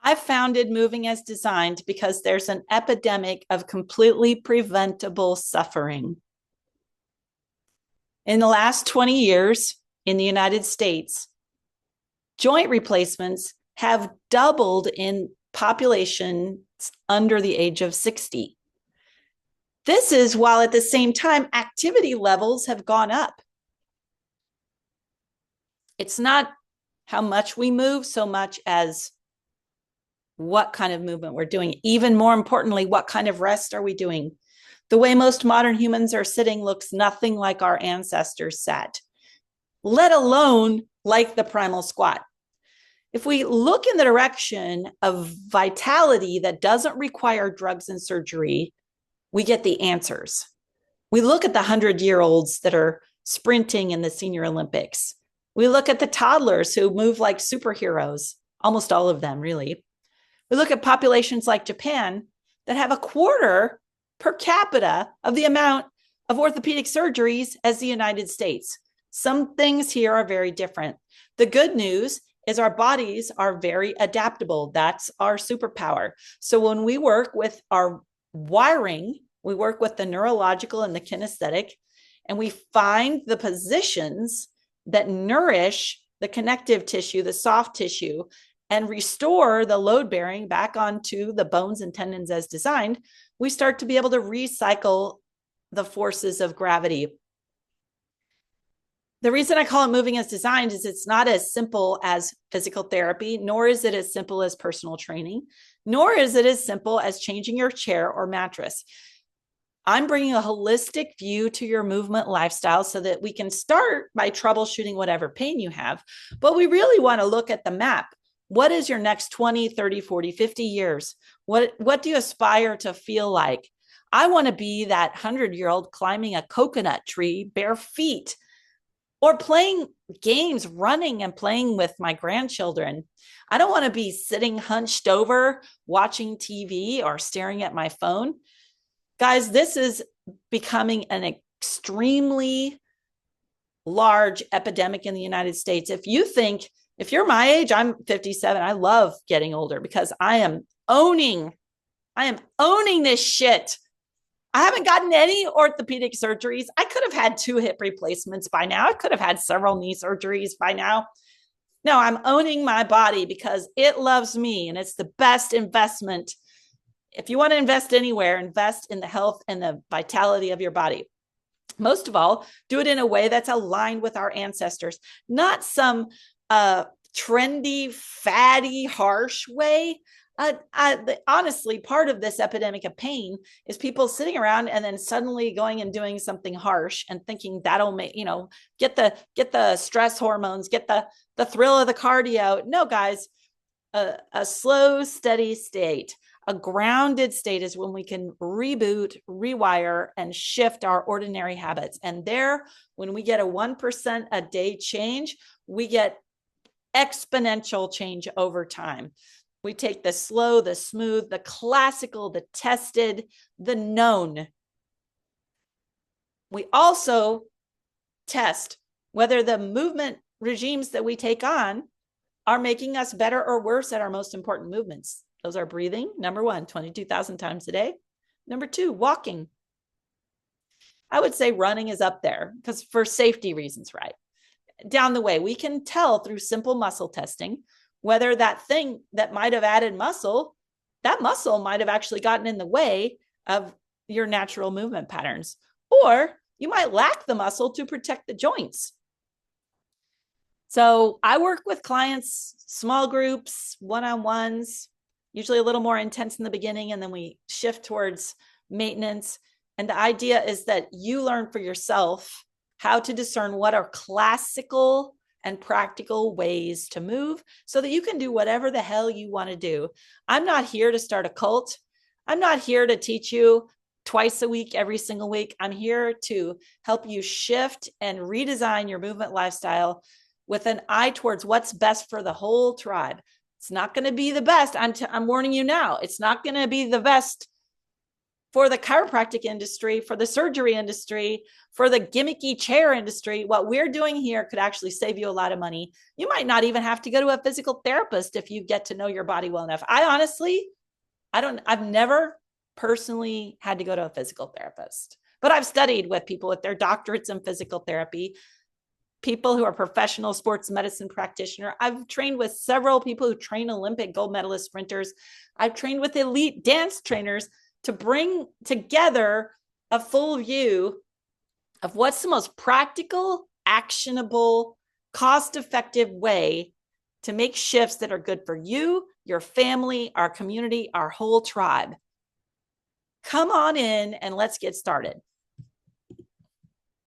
I founded Moving as Designed because there's an epidemic of completely preventable suffering. In the last 20 years in the United States, joint replacements have doubled in population under the age of 60. This is while at the same time activity levels have gone up. It's not how much we move so much as what kind of movement we're doing. Even more importantly, what kind of rest are we doing? The way most modern humans are sitting looks nothing like our ancestors sat, let alone like the primal squat. If we look in the direction of vitality that doesn't require drugs and surgery, we get the answers. We look at the 100-year-olds that are sprinting in the Senior Olympics. We look at the toddlers who move like superheroes, almost all of them, really. We look at populations like Japan that have a quarter per capita of the amount of orthopedic surgeries as the United States. Some things here are very different. The good news is our bodies are very adaptable. That's our superpower. So when we work with our wiring, we work with the neurological and the kinesthetic, and we find the positions that nourish the connective tissue, the soft tissue, and restore the load bearing back onto the bones and tendons as designed, we start to be able to recycle the forces of gravity. The reason I call it Moving as Designed is it's not as simple as physical therapy, nor is it as simple as personal training, nor is it as simple as changing your chair or mattress. I'm bringing a holistic view to your movement lifestyle so that we can start by troubleshooting whatever pain you have. But we really want to look at the map. What is your next 20, 30, 40, 50 years? What do you aspire to feel like? I want to be that 100-year-old climbing a coconut tree bare feet, or playing games, running and playing with my grandchildren. I don't want to be sitting hunched over, watching TV or staring at my phone. Guys, this is becoming an extremely large epidemic in the United States. If you're my age, I'm 57. I love getting older because I am owning this shit. I haven't gotten any orthopedic surgeries. I could have had 2 hip replacements by now. I could have had several knee surgeries by now. No, I'm owning my body because it loves me, and it's the best investment. If you want to invest anywhere, invest in the health and the vitality of your body. Most of all, do it in a way that's aligned with our ancestors, not some trendy, fatty, harsh way. Honestly, part of this epidemic of pain is people sitting around and then suddenly going and doing something harsh and thinking that'll make, get the stress hormones, get the thrill of the cardio. No, guys, a slow, steady state, a grounded state is when we can reboot, rewire, and shift our ordinary habits. And there, when we get a 1% a day change, we get exponential change over time. We take the slow, the smooth, the classical, the tested, the known. We also test whether the movement regimes that we take on are making us better or worse at our most important movements. Those are breathing, number 1, 22,000 times a day. Number 2, walking. I would say running is up there because for safety reasons, right? Down the way, we can tell through simple muscle testing whether that thing that might have added muscle, that muscle might have actually gotten in the way of your natural movement patterns, or you might lack the muscle to protect the joints. So I work with clients, small groups, one-on-ones, usually a little more intense in the beginning, and then we shift towards maintenance. And the idea is that you learn for yourself how to discern what are classical and practical ways to move so that you can do whatever the hell you want to do. I'm not here to start a cult. I'm not here to teach you twice a week, every single week. I'm here to help you shift and redesign your movement lifestyle with an eye towards what's best for the whole tribe. It's not going to be the best. I'm warning you now. It's not going to be the best for the chiropractic industry, for the surgery industry, for the gimmicky chair industry. What we're doing here could actually save you a lot of money. You might not even have to go to a physical therapist if you get to know your body well enough. I've never personally had to go to a physical therapist, but I've studied with people with their doctorates in physical therapy, people who are professional sports medicine practitioner. I've trained with several people who train Olympic gold medalist sprinters. I've trained with elite dance trainers to bring together a full view of what's the most practical, actionable, cost-effective way to make shifts that are good for you, your family, our community, our whole tribe. Come on in and let's get started.